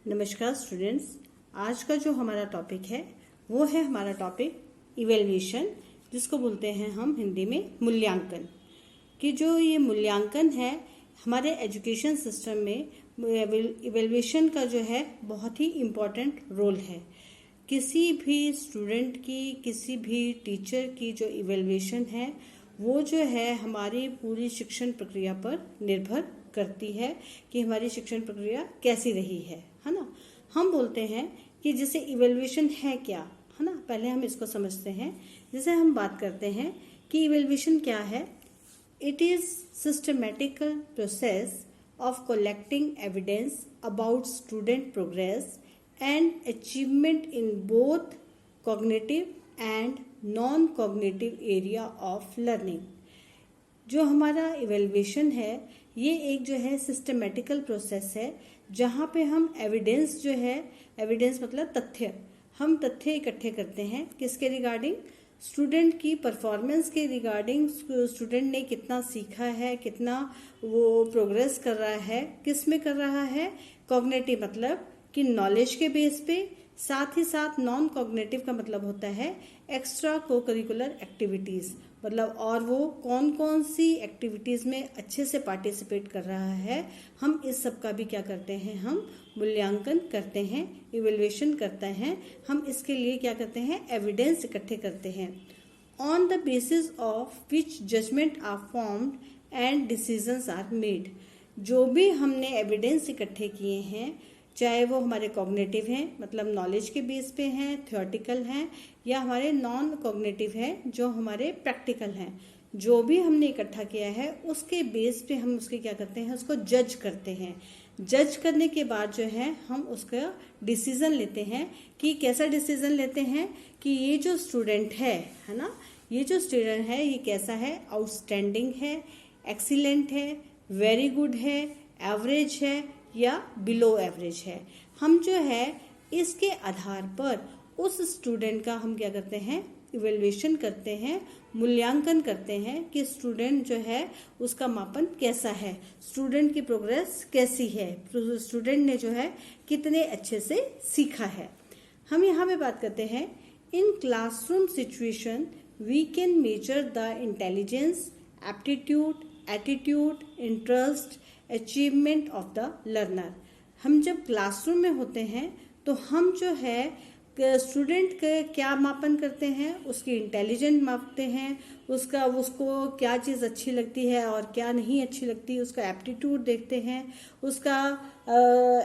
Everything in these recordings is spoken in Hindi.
नमस्कार स्टूडेंट्स। आज का जो हमारा टॉपिक है वो है हमारा टॉपिक इवैल्यूएशन, जिसको बोलते हैं हम हिंदी में मूल्यांकन। कि जो ये मूल्यांकन है हमारे एजुकेशन सिस्टम में, इवैल्यूएशन का जो है बहुत ही इम्पोर्टेंट रोल है। किसी भी स्टूडेंट की, किसी भी टीचर की जो इवैल्यूएशन है वो जो है हमारी पूरी शिक्षण प्रक्रिया पर निर्भर करती है कि हमारी शिक्षण प्रक्रिया कैसी रही है ना। हम बोलते हैं कि जैसे इवैल्यूएशन है क्या, है ना। पहले हम इसको समझते हैं। जैसे हम बात करते हैं कि इवैल्यूएशन क्या है। It is systematical process of collecting evidence about student progress and achievement in both cognitive and non cognitive area of learning. जो हमारा इवैल्यूएशन है ये एक जो है सिस्टमेटिकल प्रोसेस है, जहाँ पे हम एविडेंस जो है, एविडेंस मतलब तथ्य, हम तथ्य इकट्ठे करते हैं किसके रिगार्डिंग, स्टूडेंट की परफॉर्मेंस के रिगार्डिंग। स्टूडेंट ने कितना सीखा है, कितना वो प्रोग्रेस कर रहा है, किस में कर रहा है, कॉग्निटिव मतलब कि नॉलेज के बेस पे, साथ ही साथ नॉन कॉग्निटिव का मतलब होता है एक्स्ट्रा को करिकुलर एक्टिविटीज, मतलब और वो कौन कौन सी एक्टिविटीज में अच्छे से पार्टिसिपेट कर रहा है। हम इस सब का भी क्या करते हैं, हम मूल्यांकन करते हैं, इवैल्यूएशन करते हैं। हम इसके लिए क्या करते हैं, एविडेंस इकट्ठे करते हैं। On the basis of which judgement are formed and decisions are made. जो भी हमने एविडेंस इकट्ठे किए हैं, चाहे वो हमारे कॉग्निटिव हैं मतलब नॉलेज के बेस पे हैं, थ्योरेटिकल हैं, या हमारे नॉन कॉग्निटिव हैं जो हमारे प्रैक्टिकल हैं, जो भी हमने इकट्ठा किया है उसके बेस पे हम उसके क्या करते हैं, उसको जज करते हैं। जज करने के बाद जो है हम उसका डिसीजन लेते हैं। कि कैसा डिसीजन लेते हैं कि ये जो स्टूडेंट है ना, ये जो स्टूडेंट है ये कैसा है, आउटस्टैंडिंग है, एक्सीलेंट है, वेरी गुड है, एवरेज है या बिलो एवरेज है। हम जो है इसके आधार पर उस स्टूडेंट का हम क्या करते हैं, इवैल्यूएशन करते हैं, मूल्यांकन करते हैं कि स्टूडेंट जो है उसका मापन कैसा है, स्टूडेंट की प्रोग्रेस कैसी है, स्टूडेंट ने जो है कितने अच्छे से सीखा है। हम यहाँ पे बात करते हैं, in classroom situation we can measure the intelligence, aptitude, attitude, interest, achievement of the learner. हम जब क्लासरूम में होते हैं तो हम जो है स्टूडेंट के क्या मापन करते हैं, उसकी इंटेलिजेंस मापते हैं, उसको क्या चीज़ अच्छी लगती है और क्या नहीं अच्छी लगती, उसका एप्टीट्यूड देखते हैं, उसका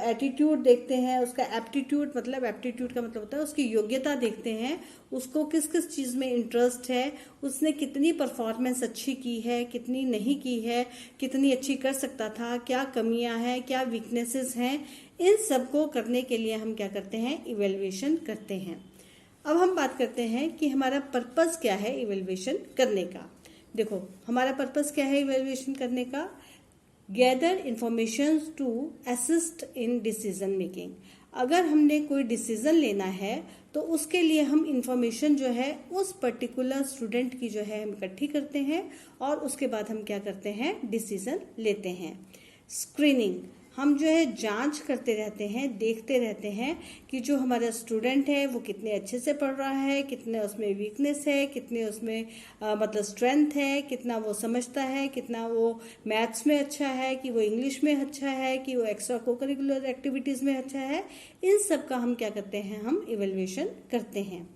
एटीट्यूड देखते हैं, उसका एप्टीट्यूड मतलब एप्टीट्यूड का मतलब होता है उसकी योग्यता देखते हैं, उसको किस किस चीज़ में इंटरेस्ट है, उसने कितनी परफॉर्मेंस अच्छी की है, कितनी नहीं की है, कितनी अच्छी कर सकता था, क्या कमियां हैं, क्या वीकनेसेस हैं। इन सब को करने के लिए हम क्या करते हैं, इवैल्यूएशन करते हैं। अब हम बात करते हैं कि हमारा पर्पस क्या है इवैल्यूएशन करने का। देखो हमारा पर्पस क्या है इवैल्यूएशन करने का, gather information to assist in decision making. अगर हमने कोई डिसीजन लेना है तो उसके लिए हम इंफॉर्मेशन जो है उस पर्टिकुलर स्टूडेंट की जो है हम इकट्ठी करते हैं और उसके बाद हम क्या करते हैं, डिसीजन लेते हैं। स्क्रीनिंग, हम जो है जांच करते रहते हैं, देखते रहते हैं कि जो हमारा स्टूडेंट है वो कितने अच्छे से पढ़ रहा है, कितने उसमें वीकनेस है, कितने उसमें मतलब स्ट्रेंथ है, कितना वो समझता है, कितना वो मैथ्स में अच्छा है, कि वो इंग्लिश में अच्छा है, कि वो एक्स्ट्रा को करिकुलर एक्टिविटीज़ में अच्छा है। इन सब का हम क्या करते हैं, हम इवैल्यूएशन करते हैं।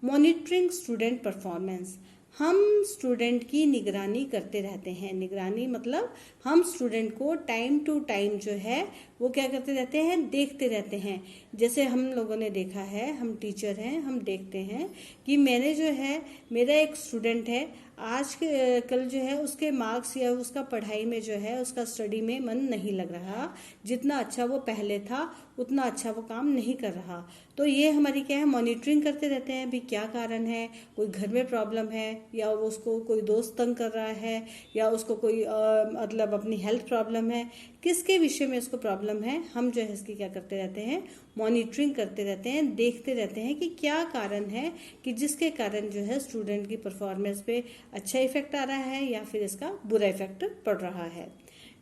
मॉनिटरिंग स्टूडेंट परफॉर्मेंस, हम स्टूडेंट की निगरानी करते रहते हैं। निगरानी मतलब हम स्टूडेंट को टाइम टू टाइम जो है वो क्या करते रहते हैं, देखते रहते हैं। जैसे हम लोगों ने देखा है, हम टीचर हैं, हम देखते हैं कि मैंने जो है, मेरा एक स्टूडेंट है, आज के कल जो है उसके मार्क्स या उसका पढ़ाई में जो है उसका स्टडी में मन नहीं लग रहा, जितना अच्छा वो पहले था उतना अच्छा वो काम नहीं कर रहा। तो ये हमारी क्या है, मॉनिटरिंग करते रहते हैं भी क्या कारण है, कोई घर में प्रॉब्लम है, या उसको कोई दोस्त तंग कर रहा है, या उसको कोई मतलब अपनी हेल्थ प्रॉब्लम है, किसके विषय में उसको प्रॉब्लम है। हम जो है इसकी क्या करते रहते हैं, मॉनिटरिंग करते रहते हैं, देखते रहते हैं कि क्या कारण है कि जिसके कारण जो है स्टूडेंट की परफॉर्मेंस पे अच्छा इफेक्ट आ रहा है या फिर इसका बुरा इफेक्ट पड़ रहा है।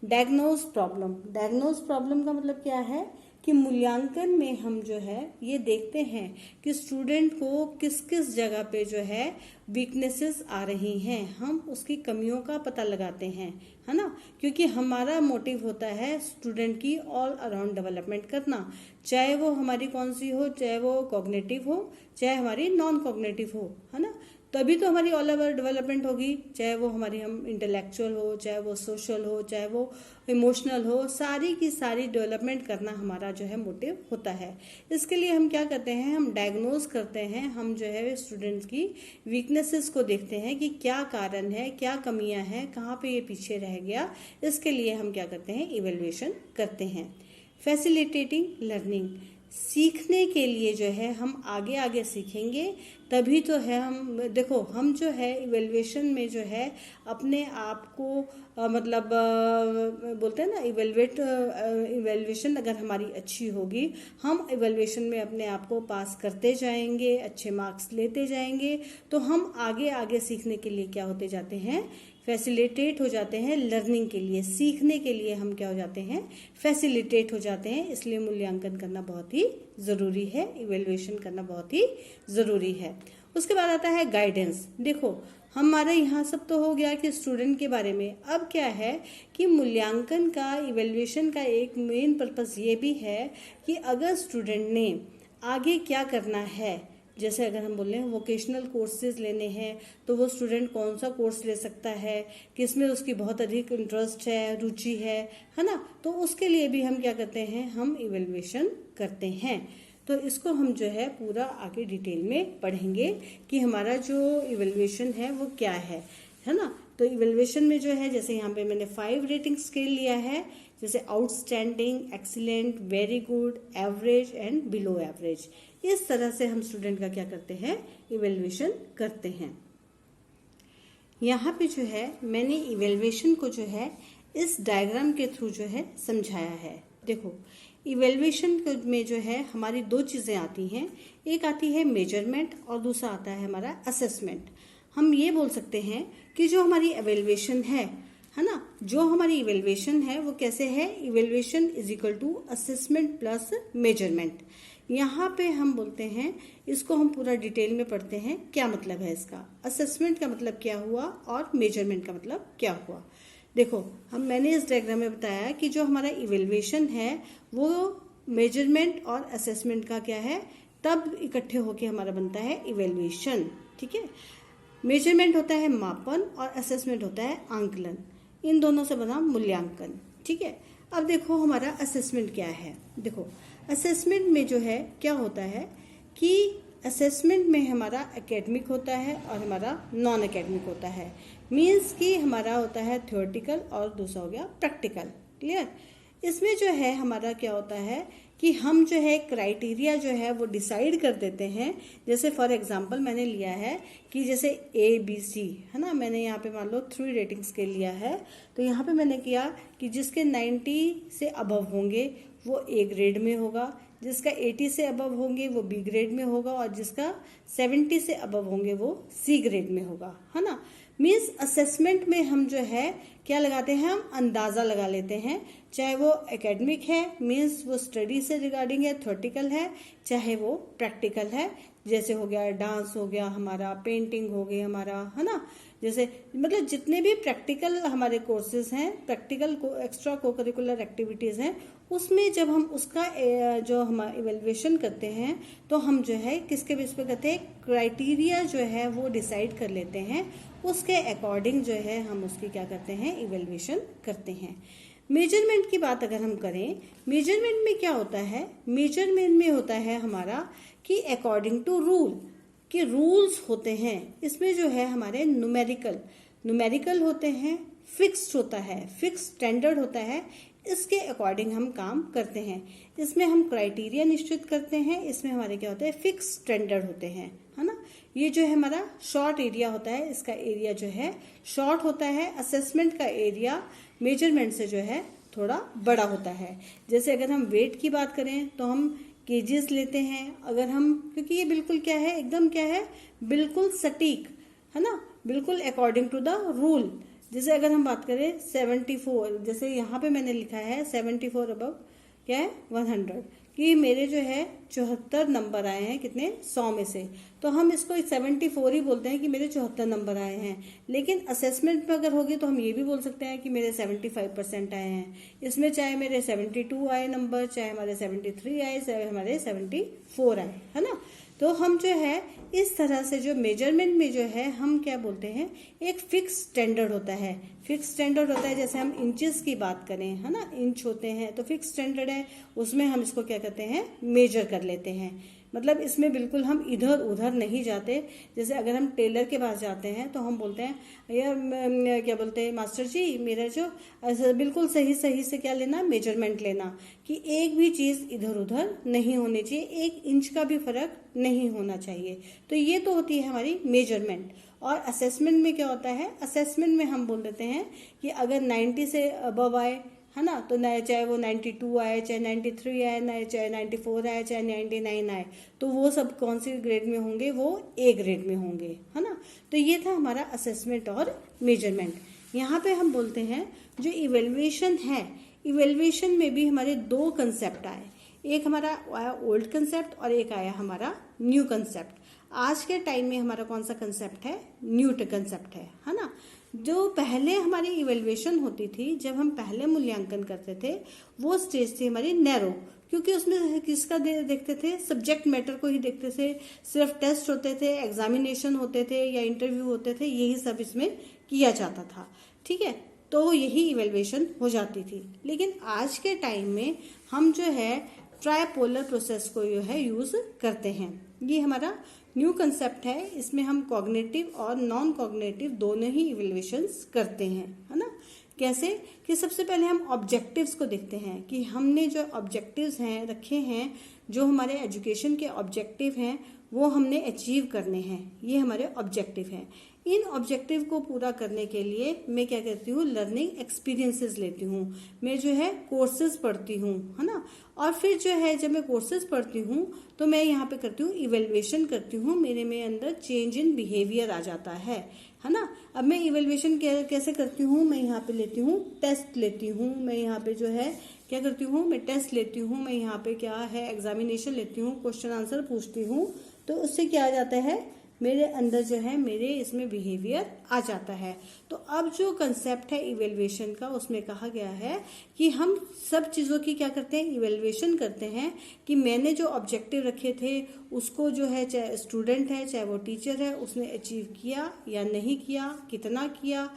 डायग्नोज प्रॉब्लम, डायग्नोज प्रॉब्लम का मतलब क्या है कि मूल्यांकन में हम जो है ये देखते हैं कि स्टूडेंट को किस किस जगह पे जो है वीकनेसेस आ रही हैं, हम उसकी कमियों का पता लगाते हैं, है ना। क्योंकि हमारा मोटिव होता है स्टूडेंट की ऑल अराउंड डेवलपमेंट करना, चाहे वो हमारी कौन सी हो, चाहे वो कॉग्निटिव हो, चाहे हमारी नॉन कॉग्निटिव हो, है ना। तभी तो हमारी ऑल ओवर डेवलपमेंट होगी, चाहे वो हमारी हम इंटेलेक्चुअल हो, चाहे वो सोशल हो, चाहे वो इमोशनल हो, सारी की सारी डेवलपमेंट करना हमारा जो है मोटिव होता है। इसके लिए हम क्या करते हैं, हम डायग्नोज करते हैं, हम जो है स्टूडेंट्स की वीकनेसेस को देखते हैं कि क्या कारण है, क्या कमियां हैं, कहाँ पे ये पीछे रह गया। इसके लिए हम क्या करते हैं, इवेल्युएशन करते हैं। फैसिलिटेटिंग लर्निंग, सीखने के लिए जो है हम आगे आगे सीखेंगे तभी तो है। हम देखो, हम जो है इवेल्युएशन में जो है अपने आप को मतलब बोलते हैं ना, इवेल्युएशन अगर हमारी अच्छी होगी, हम इवेल्युएशन में अपने आप को पास करते जाएंगे, अच्छे मार्क्स लेते जाएंगे, तो हम आगे आगे सीखने के लिए क्या होते जाते हैं, फैसिलिटेट हो जाते हैं। लर्निंग के लिए, सीखने के लिए हम क्या हो जाते हैं, फैसिलिटेट हो जाते हैं। इसलिए मूल्यांकन करना बहुत ही जरूरी है, इवेल्युएशन करना बहुत ही जरूरी है। उसके बाद आता है गाइडेंस। देखो, हमारे यहाँ सब तो हो गया कि स्टूडेंट के बारे में। अब क्या है कि मूल्यांकन का, इवेल्युएशन का एक मेन पर्पस ये भी है कि अगर स्टूडेंट ने आगे क्या करना है, जैसे अगर हम बोल रहे हैं वोकेशनल कोर्सेज लेने हैं, तो वो स्टूडेंट कौन सा कोर्स ले सकता है, किसमें उसकी बहुत अधिक इंटरेस्ट है, रुचि है ना। तो उसके लिए भी हम क्या करते हैं, हम इवेल्युएशन करते हैं। तो इसको हम जो है पूरा आगे डिटेल में पढ़ेंगे कि हमारा जो इवेल्युएशन है वो क्या है ना। तो इवेल्युएशन में जो है, जैसे यहाँ पे मैंने 5 रेटिंग स्केल लिया है, जैसे outstanding, excellent, very good, average and below average. इस तरह से हम स्टूडेंट का क्या करते हैं, इवेल्युएशन करते हैं। यहाँ पे जो है मैंने इवेल्युएशन को जो है इस डायग्राम के थ्रू जो है समझाया है। देखो, इवेल्युएशन में जो है हमारी 2 चीजें आती हैं, एक आती है मेजरमेंट और दूसरा आता है हमारा असेसमेंट। हम ये बोल सकते हैं कि जो हमारी इवेल्युएशन है ना, जो हमारी इवेल्युएशन है वो कैसे है, evaluation is equal to assessment plus measurement. यहाँ पे हम बोलते हैं, इसको हम पूरा डिटेल में पढ़ते हैं क्या मतलब है इसका। असेसमेंट का मतलब क्या हुआ और मेजरमेंट का मतलब क्या हुआ। देखो, मैंने इस डायग्राम में बताया कि जो हमारा इवेल्युएशन है वो मेजरमेंट और असेसमेंट का क्या है, तब इकट्ठे होके हमारा बनता है इवेल्युएशन। ठीक है, मेजरमेंट होता है मापन और असेसमेंट होता है आंकलन, इन दोनों से बना मूल्यांकन। ठीक है, अब देखो हमारा असेसमेंट क्या है। देखो, असेसमेंट में जो है क्या होता है कि असेसमेंट में हमारा एकेडमिक होता है और हमारा नॉन एकेडमिक होता है। मीन्स कि हमारा होता है थ्योरेटिकल और दूसरा हो गया प्रैक्टिकल। क्लियर। इसमें जो है हमारा क्या होता है कि हम जो है क्राइटेरिया जो है वो डिसाइड कर देते हैं। जैसे फॉर एग्जांपल मैंने लिया है कि जैसे ABC है ना, मैंने यहाँ पे मान लो 3 रेटिंग स्केल लिया है। तो यहाँ पे मैंने किया कि जिसके 90 से अबव होंगे वो A ग्रेड में होगा, जिसका 80 से अबव होंगे वो B ग्रेड में होगा, और जिसका 70 से अबव होंगे वो C ग्रेड में होगा, है ना। मीन्स असेसमेंट में हम जो है क्या लगाते हैं, हम अंदाजा लगा लेते हैं, चाहे वो एकेडमिक है, मीन्स वो स्टडी से रिगार्डिंग है, थ्योरेटिकल है, चाहे वो प्रैक्टिकल है, जैसे हो गया डांस हो गया हमारा, पेंटिंग हो गई हमारा, है ना। जैसे मतलब जितने भी प्रैक्टिकल हमारे कोर्सेज हैं, प्रैक्टिकल एक्स्ट्रा को करिकुलर एक्टिविटीज हैं, उसमें जब हम उसका जो हम इवेल्युएशन करते हैं तो हम जो है किसके बेस पे करते हैं, क्राइटेरिया जो है वो डिसाइड कर लेते हैं, उसके अकॉर्डिंग जो है हम उसकी क्या करते हैं, इवेल्युएशन करते हैं। मेजरमेंट की बात अगर हम करें, मेजरमेंट में क्या होता है, मेजरमेंट में होता है हमारा कि अकॉर्डिंग टू रूल, कि रूल्स होते हैं। इसमें जो है हमारे न्यूमेरिकल होते हैं, फिक्स्ड होता है, फिक्स स्टैंडर्ड होता है, इसके अकॉर्डिंग हम काम करते हैं। इसमें हम क्राइटेरिया निश्चित करते हैं, इसमें हमारे क्या होते हैं, फिक्स स्टैंडर्ड होते हैं, है ना। ये जो है हमारा शॉर्ट एरिया होता है, इसका एरिया जो है शॉर्ट होता है। असेसमेंट का एरिया मेजरमेंट से जो है थोड़ा बड़ा होता है। जैसे अगर हम वेट की बात करें तो हम केजीज लेते हैं, अगर हम, क्योंकि ये बिल्कुल क्या है, एकदम क्या है, बिल्कुल सटीक, है ना, बिल्कुल अकॉर्डिंग टू द रूल। जैसे अगर हम बात करें 74, जैसे यहाँ पे मैंने लिखा है 74 अबव, क्या है 100, कि मेरे जो है 74 नंबर आए हैं कितने 100 में से, तो हम इसको 74 ही बोलते हैं कि मेरे 74 नंबर आए हैं। लेकिन असेसमेंट में अगर होगी तो हम ये भी बोल सकते हैं कि मेरे 75% आए हैं। इसमें चाहे मेरे 72 आए नंबर, चाहे हमारे 73 आए, चाहे हमारे 74 आए, है ना। तो हम जो है इस तरह से जो मेजरमेंट में जो है हम क्या बोलते हैं, एक फिक्स स्टैंडर्ड होता है। फिक्स स्टैंडर्ड होता है, जैसे हम इंचेस की बात करें, है ना, इंच होते हैं तो फिक्स स्टैंडर्ड है, उसमें हम इसको क्या कहते हैं, मेजर कर लेते हैं। मतलब इसमें बिल्कुल हम इधर उधर नहीं जाते। जैसे अगर हम टेलर के पास जाते हैं तो हम बोलते हैं यार क्या बोलते हैं, मास्टर जी मेरा जो बिल्कुल सही सही से क्या लेना, मेजरमेंट लेना, कि एक भी चीज़ इधर उधर नहीं होनी चाहिए, 1 इंच का भी फर्क नहीं होना चाहिए। तो ये तो होती है हमारी मेजरमेंट। और असेसमेंट में क्या होता है, असेसमेंट में हम बोल देते हैं कि अगर 90 से अबव आए, है ना, तो चाहे वो 92 आए, चाहे 93 आए, चाहे 94 आए, चाहे 99 आए, तो वो सब कौन सी ग्रेड में होंगे, वो ए ग्रेड में होंगे, है ना। तो ये था हमारा असेसमेंट और मेजरमेंट। यहाँ पे हम बोलते हैं जो इवेल्युएशन है, इवेल्युएशन में भी हमारे 2 कंसेप्ट आए। एक हमारा आया ओल्ड कंसेप्ट और एक आया हमारा न्यू कंसेप्ट। आज के टाइम में हमारा कौन सा कंसेप्ट है, न्यू कंसेप्ट है ना। जो पहले हमारी इवेल्युएशन होती थी, जब हम पहले मूल्यांकन करते थे, वो स्टेज थी हमारी नैरो, क्योंकि उसमें किसका देखते थे, सब्जेक्ट मैटर को ही देखते थे। सिर्फ टेस्ट होते थे, एग्जामिनेशन होते थे या इंटरव्यू होते थे, यही सब इसमें किया जाता था, ठीक है। तो यही इवेल्युएशन हो जाती थी। लेकिन आज के टाइम में हम जो है ट्राइपोलर प्रोसेस को जो है यूज करते हैं। ये हमारा न्यू कंसेप्ट है। इसमें हम कॉग्निटिव और नॉन कॉग्निटिव दोनों ही इवेल्युएशंस करते हैं, है ना। कैसे कि सबसे पहले हम ऑब्जेक्टिव्स को देखते हैं कि हमने जो ऑब्जेक्टिव्स हैं रखे हैं, जो हमारे एजुकेशन के ऑब्जेक्टिव हैं, वो हमने अचीव करने हैं, ये हमारे ऑब्जेक्टिव हैं। इन ऑब्जेक्टिव को पूरा करने के लिए मैं क्या करती हूँ, लर्निंग एक्सपीरियंसेस लेती हूँ, मैं जो है कोर्सेज पढ़ती हूँ, है ना। और फिर जो है जब मैं कोर्सेज पढ़ती हूँ तो मैं यहाँ पे करती हूँ इवेल्युएशन करती हूँ, मेरे में अंदर चेंज इन बिहेवियर आ जाता है ना। अब मैं इवेल्युएशन कैसे करती हूँ, मैं यहाँ पे लेती हूँ टेस्ट लेती हूँ, मैं यहाँ पे जो है क्या करती हूँ, मैं टेस्ट लेती हूँ, मैं यहाँ पे क्या है एग्जामिनेशन लेती हूँ, क्वेश्चन आंसर पूछती हूँ। तो उससे क्या आ जाता है, मेरे अंदर जो है मेरे इसमें बिहेवियर आ जाता है। तो अब जो कंसेप्ट है इवेल्युएशन का, उसमें कहा गया है कि हम सब चीज़ों की क्या करते हैं, इवेल्युएशन करते हैं कि मैंने जो ऑब्जेक्टिव रखे थे उसको जो है, चाहे स्टूडेंट है चाहे वो टीचर है, उसने अचीव किया या नहीं किया, कितना किया।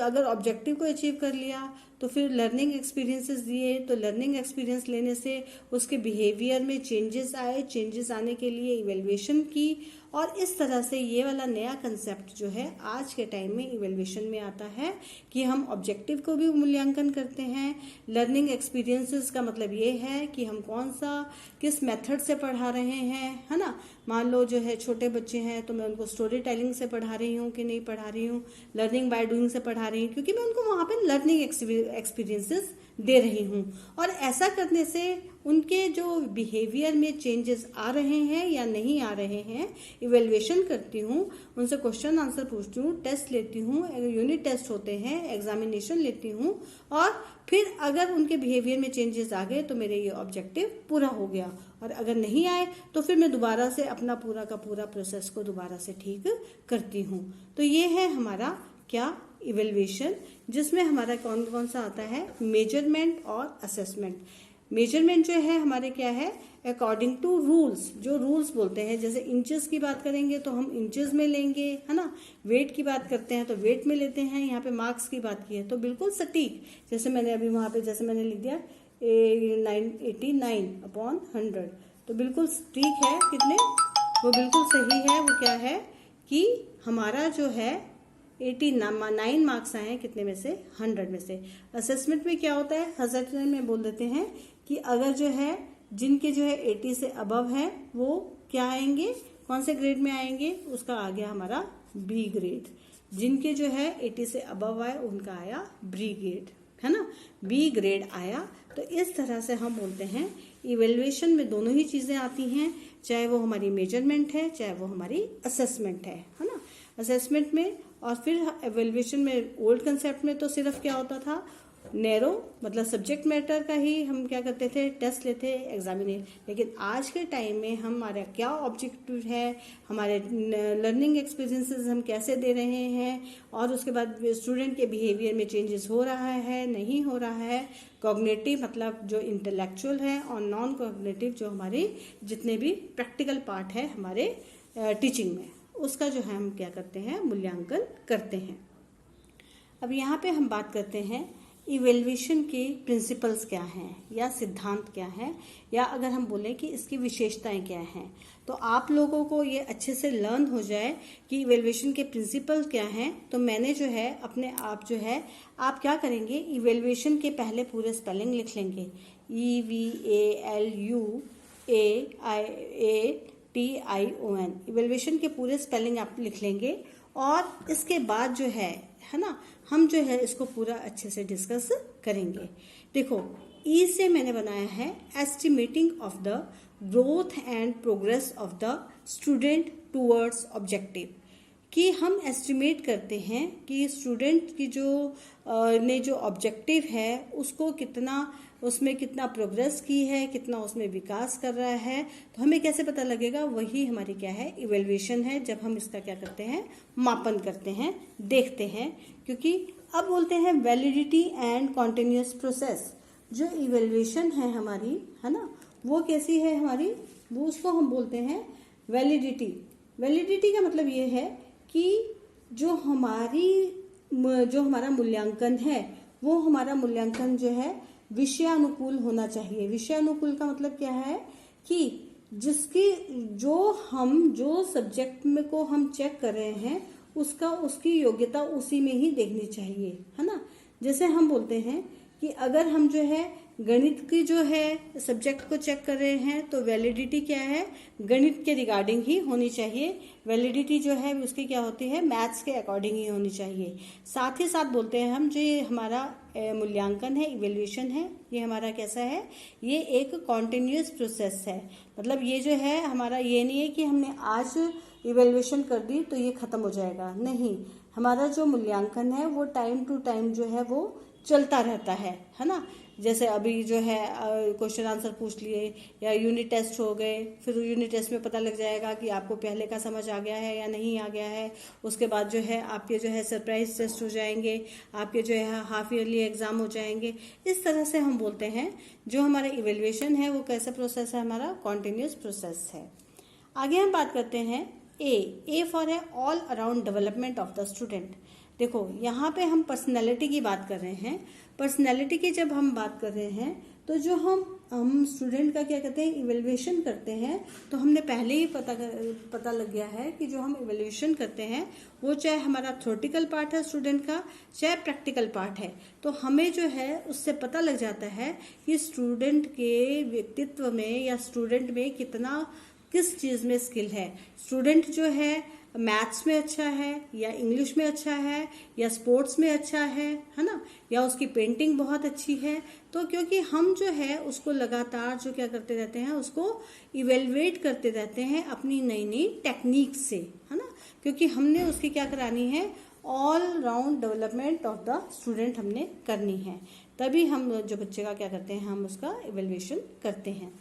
अगर ऑब्जेक्टिव को अचीव कर लिया तो फिर लर्निंग एक्सपीरियंसेस दिए, तो लर्निंग एक्सपीरियंस लेने से उसके बिहेवियर में चेंजेस आए, चेंजेस आने के लिए इवेल्युएशन की। और इस तरह से ये वाला नया कंसेप्ट जो है आज के टाइम में इवेल्युएशन में आता है कि हम ऑब्जेक्टिव को भी मूल्यांकन करते हैं। लर्निंग एक्सपीरियंसेस का मतलब ये है कि हम कौन सा किस मेथड से पढ़ा रहे हैं, है ना। मान लो जो है छोटे बच्चे हैं तो मैं उनको स्टोरी टेलिंग से पढ़ा रही हूँ कि नहीं पढ़ा रही हूँ, लर्निंग बाय डूइंग से पढ़ा रही हूँ, क्योंकि मैं उनको वहाँ पे लर्निंग एक्सपीरियंसेस दे रही हूँ। और ऐसा करने से उनके जो बिहेवियर में चेंजेस आ रहे हैं या नहीं आ रहे हैं, इवेल्युएशन करती हूँ, उनसे क्वेश्चन आंसर पूछती हूँ, टेस्ट लेती हूँ, यूनिट टेस्ट होते हैं, एग्जामिनेशन लेती हूँ। और फिर अगर उनके बिहेवियर में चेंजेस आ गए तो मेरे ये ऑब्जेक्टिव पूरा हो गया। और अगर नहीं आए तो फिर मैं दोबारा से अपना पूरा का पूरा प्रोसेस को दोबारा से ठीक करती हूँ। तो ये है हमारा क्या, इवेल्युएशन, जिसमें हमारा कौन कौन सा आता है, मेजरमेंट और असेसमेंट। मेजरमेंट जो है हमारे क्या है, अकॉर्डिंग टू रूल्स, जो रूल्स बोलते हैं। जैसे इंचेस की बात करेंगे तो हम इंचेस में लेंगे, है ना। वेट की बात करते हैं तो वेट में लेते हैं। यहाँ पे मार्क्स की बात की है तो बिल्कुल सटीक, जैसे मैंने अभी वहाँ पे जैसे मैंने लिख दिया 89/100, तो बिल्कुल सटीक है, कितने, वो बिल्कुल सही है। वो क्या है कि हमारा जो है 89 मार्क्स आए हैं कितने में से, 100 में से। असेसमेंट में क्या होता है, असेसमेंट में बोल देते हैं कि अगर जो है जिनके जो है 80 से अबव है वो क्या आएंगे, कौन से ग्रेड में आएंगे, उसका आ गया हमारा बी ग्रेड। जिनके जो है 80 से अबव आए उनका आया बी ग्रेड, है ना, बी ग्रेड आया। तो इस तरह से हम बोलते हैं इवेल्युएशन में दोनों ही चीजें आती हैं, चाहे वो हमारी मेजरमेंट है चाहे वो हमारी असेसमेंट है ना। असेसमेंट में और फिर इवेल्युएशन में ओल्ड कंसेप्ट में तो सिर्फ क्या होता था, नैरो मतलब सब्जेक्ट मैटर का ही हम क्या करते थे, टेस्ट लेते एग्जामिनेशन। लेकिन आज के टाइम में हमारा क्या ऑब्जेक्टिव है, हमारे लर्निंग एक्सपीरियंसेस हम कैसे दे रहे हैं, और उसके बाद स्टूडेंट के बिहेवियर में चेंजेस हो रहा है नहीं हो रहा है, कॉग्निटिव मतलब जो इंटेलेक्चुअल है, और नॉन कॉग्निटिव जो हमारे जितने भी प्रैक्टिकल पार्ट है हमारे टीचिंग में, उसका जो है हम क्या करते हैं, मूल्यांकन करते हैं। अब यहाँ पे हम बात करते हैं इवेल्युएशन के प्रिंसिपल्स क्या हैं या सिद्धांत क्या हैं, या अगर हम बोलें कि इसकी विशेषताएं क्या हैं, तो आप लोगों को ये अच्छे से लर्न हो जाए कि इवेल्युएशन के प्रिंसिपल क्या हैं। तो मैंने जो है अपने आप जो है, आप क्या करेंगे, इवेल्युएशन के पहले पूरे स्पेलिंग लिख लेंगे, EVALUATION, इवेल्युएशन के पूरे स्पेलिंग आप लिख लेंगे। और इसके बाद जो है ना, हम जो है इसको पूरा अच्छे से डिस्कस करेंगे। देखो, ई से मैंने बनाया है estimating of the growth and progress of the student towards objective, कि हम एस्टिमेट करते हैं कि स्टूडेंट की जो ऑब्जेक्टिव है उसको उसमें कितना प्रोग्रेस की है, कितना उसमें विकास कर रहा है। तो हमें कैसे पता लगेगा, वही हमारी क्या है, इवेल्युएशन है, जब हम इसका क्या करते हैं, मापन करते हैं, देखते हैं। क्योंकि अब बोलते हैं वैलिडिटी एंड कॉन्टिन्यूस प्रोसेस। जो इवेल्युएशन है हमारी, है ना, वो कैसी है हमारी, वो उसको हम बोलते हैं वैलिडिटी। वैलिडिटी का मतलब ये है कि जो हमारा मूल्यांकन है, वो हमारा मूल्यांकन जो है विषयानुकूल होना चाहिए। विषयानुकूल का मतलब क्या है कि जो सब्जेक्ट में को हम चेक कर रहे हैं उसकी योग्यता उसी में ही देखनी चाहिए, है ना। जैसे हम बोलते हैं कि अगर हम जो है गणित की जो है सब्जेक्ट को चेक कर रहे हैं, तो वैलिडिटी क्या है, गणित के रिगार्डिंग ही होनी चाहिए। वैलिडिटी जो है उसकी क्या होती है, मैथ्स के अकॉर्डिंग ही होनी चाहिए। साथ ही साथ बोलते हैं हम, जो ये हमारा मूल्यांकन है, इवेल्युएशन है, ये हमारा कैसा है, ये एक कॉन्टिन्यूस प्रोसेस है। मतलब ये जो है हमारा, ये नहीं है कि हमने आज इवेल्युएशन कर दी तो ये खत्म हो जाएगा, नहीं। हमारा जो मूल्यांकन है वो टाइम टू टाइम जो है वो चलता रहता है ना। जैसे अभी जो है क्वेश्चन आंसर पूछ लिए या यूनिट टेस्ट हो गए, फिर यूनिट टेस्ट में पता लग जाएगा कि आपको पहले का समझ आ गया है या नहीं आ गया है। उसके बाद जो है आपके जो है सरप्राइज टेस्ट हो जाएंगे, आपके जो है हाफ ईयरली एग्जाम हो जाएंगे। इस तरह से हम बोलते हैं जो हमारा इवेल्युएशन है वो कैसा प्रोसेस है, हमारा कॉन्टिन्यूस प्रोसेस है। आगे हम बात करते हैं ए फॉर है all around development of the student. देखो, यहाँ पे हम पर्सनैलिटी की बात कर रहे हैं। पर्सनैलिटी की जब हम बात कर रहे हैं, तो जो हम स्टूडेंट का क्या कहते हैं, इवेल्युएशन करते हैं, तो हमने पहले ही पता लग गया है कि जो हम इवेल्युएशन करते हैं वो चाहे हमारा थ्योरेटिकल पार्ट है स्टूडेंट का, चाहे प्रैक्टिकल पार्ट है, तो हमें जो है उससे पता लग जाता है कि स्टूडेंट के व्यक्तित्व में या स्टूडेंट में किस चीज़ में स्किल है। स्टूडेंट जो है मैथ्स में अच्छा है या इंग्लिश में अच्छा है या स्पोर्ट्स में अच्छा है ना, या उसकी पेंटिंग बहुत अच्छी है। तो क्योंकि हम जो है उसको लगातार जो क्या करते रहते हैं, उसको इवेलुएट करते रहते हैं अपनी नई नई टेक्निक से, है ना। क्योंकि हमने उसकी क्या करानी है, all round development of the student हमने करनी है। तभी हम जो बच्चे का क्या करते हैं, हम उसका इवेल्युएशन करते हैं।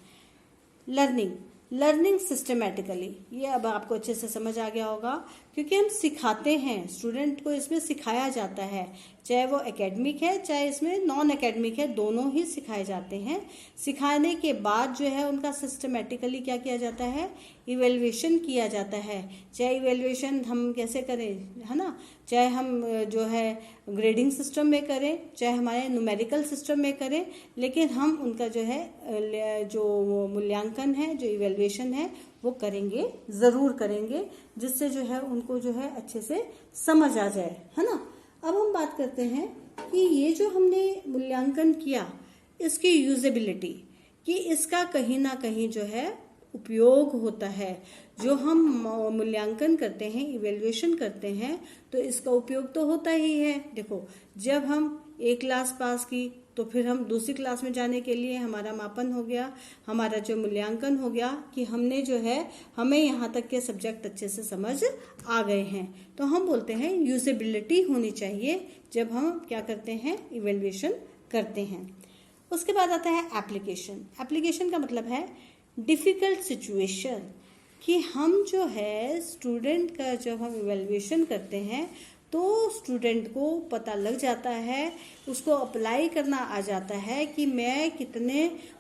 लर्निंग सिस्टमेटिकली, ये अब आपको अच्छे से समझ आ गया होगा, क्योंकि हम सिखाते हैं स्टूडेंट को, इसमें सिखाया जाता है, चाहे वो एकेडमिक है चाहे इसमें नॉन एकेडमिक है, दोनों ही सिखाए जाते हैं। सिखाने के बाद जो है उनका सिस्टमेटिकली क्या किया जाता है, इवेल्युएशन किया जाता है। चाहे इवेल्युएशन हम कैसे करें, है ना, चाहे हम जो है ग्रेडिंग सिस्टम में करें, चाहे हमारे न्यूमेरिकल सिस्टम में करें, लेकिन हम उनका जो है जो मूल्यांकन है, जो इवेल्युएशन है, वो करेंगे, ज़रूर करेंगे, जिससे जो है उनको जो है अच्छे से समझ आ जाए, है ना। अब हम बात करते हैं कि ये जो हमने मूल्यांकन किया, इसकी यूजेबिलिटी, कि इसका कहीं ना कहीं जो है उपयोग होता है। जो हम मूल्यांकन करते हैं, इवेल्युएशन करते हैं, तो इसका उपयोग तो होता ही है। देखो, जब हम एक क्लास पास की तो फिर हम दूसरी क्लास में जाने के लिए हमारा मापन हो गया, हमारा जो मूल्यांकन हो गया कि हमने जो है, हमें यहाँ तक के सब्जेक्ट अच्छे से समझ आ गए हैं। तो हम बोलते हैं यूजेबिलिटी होनी चाहिए जब हम क्या करते हैं, इवेल्युएशन करते हैं। उसके बाद आता है एप्लीकेशन। एप्लीकेशन का मतलब है डिफ़िकल्ट सिचुएशन, कि हम जो है स्टूडेंट का जब हम इवैल्यूएशन करते हैं तो स्टूडेंट को पता लग जाता है, उसको अप्लाई करना आ जाता है कि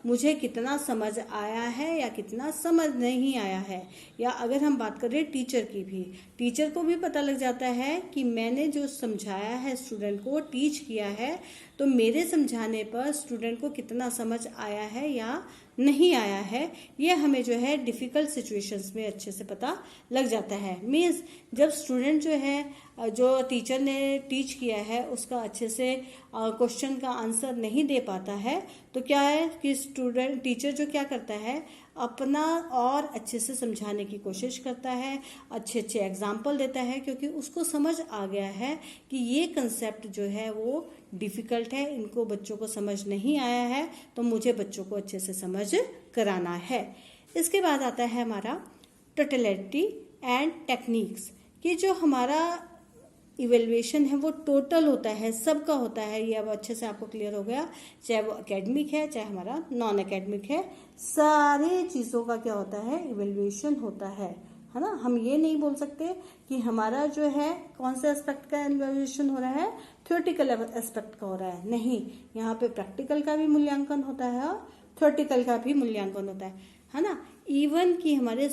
मुझे कितना समझ आया है या कितना समझ नहीं आया है। या अगर हम बात करें टीचर की भी, टीचर को भी पता लग जाता है कि मैंने जो समझाया है स्टूडेंट को, टीच किया है, तो मेरे समझाने पर स्टूडेंट को कितना समझ आया है या नहीं आया है, ये हमें जो है डिफ़िकल्ट सिचुएशंस में अच्छे से पता लग जाता है। मीन्स जब स्टूडेंट जो है, जो टीचर ने टीच किया है उसका अच्छे से क्वेश्चन का आंसर नहीं दे पाता है, तो क्या है कि टीचर जो क्या करता है, अपना और अच्छे से समझाने की कोशिश करता है, अच्छे अच्छे एग्जाम्पल देता है, क्योंकि उसको समझ आ गया है कि ये कंसेप्ट जो है वो डिफ़िकल्ट है, इनको बच्चों को समझ नहीं आया है, तो मुझे बच्चों को अच्छे से समझ कराना है। इसके बाद आता है हमारा टोटलिटी एंड टेक्निक्स, कि जो हमारा इवेल्युएशन है वो टोटल होता है, सबका होता है। ये अब अच्छे से आपको क्लियर हो गया, चाहे वो एकेडमिक है चाहे हमारा नॉन एकेडमिक है, सारे चीज़ों का क्या होता है, इवेल्युएशन होता है ना। हम ये नहीं बोल सकते कि हमारा जो है कौन से एस्पेक्ट का इवेल्युएशन हो रहा है, थ्योरेटिकल एस्पेक्ट का हो रहा है, नहीं, यहाँ पे प्रैक्टिकल का भी मूल्यांकन होता है और थ्योरेटिकल का भी मूल्यांकन होता है ना। इवन कि हमारे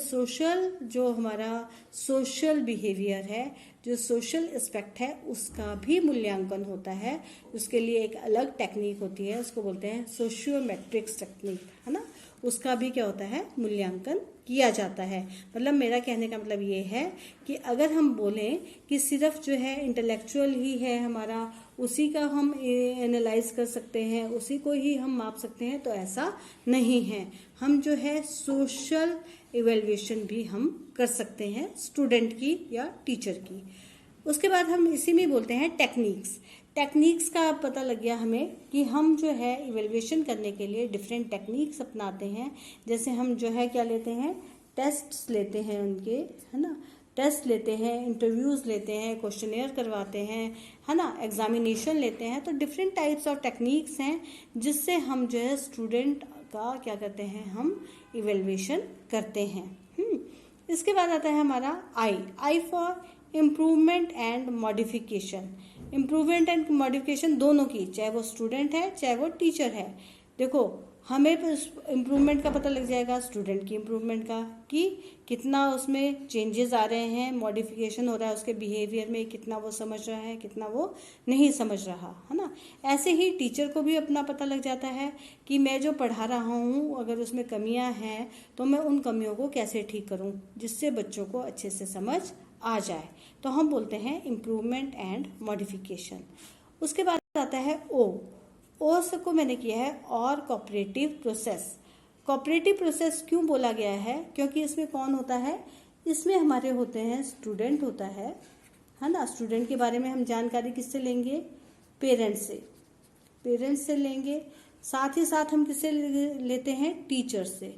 जो हमारा सोशल बिहेवियर है, जो सोशल एस्पेक्ट है, उसका भी मूल्यांकन होता है। उसके लिए एक अलग टेक्निक होती है, उसको बोलते हैं सोशियोमेट्रिक्स टेक्निक, है ना। उसका भी क्या होता है, मूल्यांकन किया जाता है। मतलब मेरा कहने का मतलब ये है कि अगर हम बोलें कि सिर्फ जो है इंटेलेक्चुअल ही है हमारा, उसी का हम एनालाइज कर सकते हैं, उसी को ही हम माप सकते हैं, तो ऐसा नहीं है। हम जो है सोशल इवेल्युएशन भी हम कर सकते हैं स्टूडेंट की या टीचर की। उसके बाद हम इसी में बोलते हैं टेक्निक्स का पता लग गया हमें कि हम जो है इवेल्युएशन करने के लिए डिफरेंट टेक्निक्स अपनाते हैं। जैसे हम जो है क्या लेते हैं, टेस्ट्स लेते हैं उनके, है ना, टेस्ट लेते हैं, इंटरव्यूज़ लेते हैं, क्वेश्चनेयर करवाते हैं, है ना, एग्जामिनेशन लेते हैं। तो डिफरेंट टाइप्स ऑफ टेक्निक्स हैं जिससे हम जो है स्टूडेंट का क्या करते हैं, हम इवेल्युएशन करते हैं। इसके बाद आता है हमारा I for improvement and modification. Improvement and modification दोनों की, चाहे वो स्टूडेंट है चाहे वो टीचर है। देखो, हमें इम्प्रूवमेंट का पता लग जाएगा, स्टूडेंट की इम्प्रूवमेंट का, कि कितना उसमें चेंजेस आ रहे हैं, मॉडिफिकेशन हो रहा है उसके बिहेवियर में, कितना वो समझ रहा है, कितना वो नहीं समझ रहा, है ना। ऐसे ही टीचर को भी अपना पता लग जाता है कि मैं जो पढ़ा रहा हूँ, अगर उसमें कमियाँ हैं तो मैं उन कमियों को कैसे ठीक करूँ जिससे बच्चों को अच्छे से समझ आ जाए। तो हम बोलते हैं इम्प्रूवमेंट एंड मॉडिफिकेशन। उसके बाद आता है ओ से को मैंने किया है और कोऑपरेटिव प्रोसेस। कोऑपरेटिव प्रोसेस क्यों बोला गया है, क्योंकि इसमें कौन होता है, इसमें हमारे होते हैं स्टूडेंट होता है ना। स्टूडेंट के बारे में हम जानकारी किससे लेंगे, पेरेंट्स से लेंगे। साथ ही साथ हम किससे लेते हैं, टीचर से।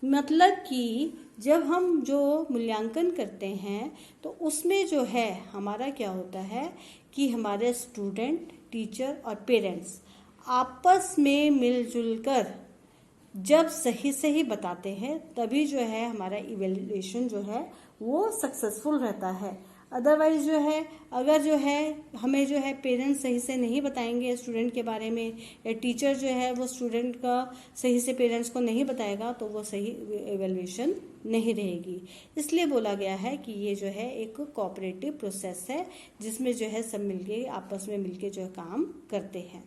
मतलब कि जब हम जो मूल्यांकन करते हैं तो उसमें जो है हमारा क्या होता है कि हमारे स्टूडेंट, टीचर और पेरेंट्स आपस में मिलजुल कर जब सही बताते हैं, तभी जो है हमारा इवेल्युएशन जो है वो सक्सेसफुल रहता है। अदरवाइज जो है, अगर जो है हमें जो है पेरेंट्स सही से नहीं बताएंगे स्टूडेंट के बारे में, या टीचर जो है वो स्टूडेंट का सही से पेरेंट्स को नहीं बताएगा, तो वो सही इवेल्युएशन नहीं रहेगी। इसलिए बोला गया है कि ये जो है एक कोऑपरेटिव प्रोसेस है, जिसमें जो है सब मिलके आपस में मिलके जो है काम करते हैं।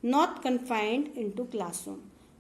Not confined into classroom.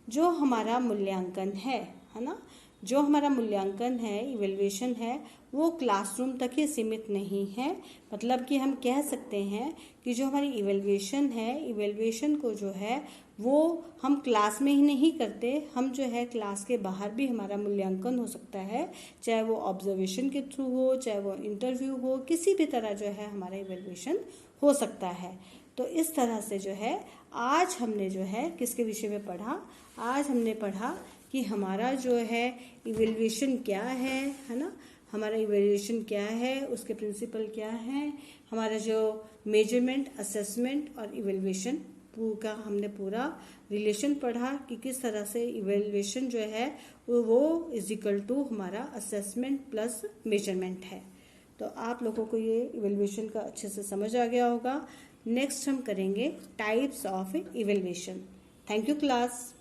जो हमारा मूल्यांकन है ना, जो हमारा मूल्यांकन है, इवेल्युएशन है, वो क्लासरूम तक ही सीमित नहीं है। मतलब कि हम कह सकते हैं कि जो हमारी इवेल्युएशन है, इवेल्युएशन को जो है वो हम क्लास में ही नहीं करते, हम जो है क्लास के बाहर भी हमारा मूल्यांकन हो सकता है, चाहे वो ऑब्जर्वेशन के थ्रू हो, चाहे वो इंटरव्यू हो, किसी भी तरह जो है हमारा इवेल्युएशन हो सकता है। तो इस तरह से जो है आज हमने जो है किसके विषय में पढ़ा, आज हमने पढ़ा कि हमारा जो है इवेल्युएशन क्या है ना, हमारा इवेल्युएशन क्या है, उसके प्रिंसिपल क्या हैं, हमारा जो मेजरमेंट, असेसमेंट और इवेल्युएशन का हमने पूरा रिलेशन पढ़ा कि किस तरह से इवेल्युएशन जो है वो इज इक्वल टू हमारा असेसमेंट प्लस मेजरमेंट है। तो आप लोगों को ये इवेल्युएशन का अच्छे से समझ आ गया होगा। नेक्स्ट हम करेंगे types of evaluation. Thank you class.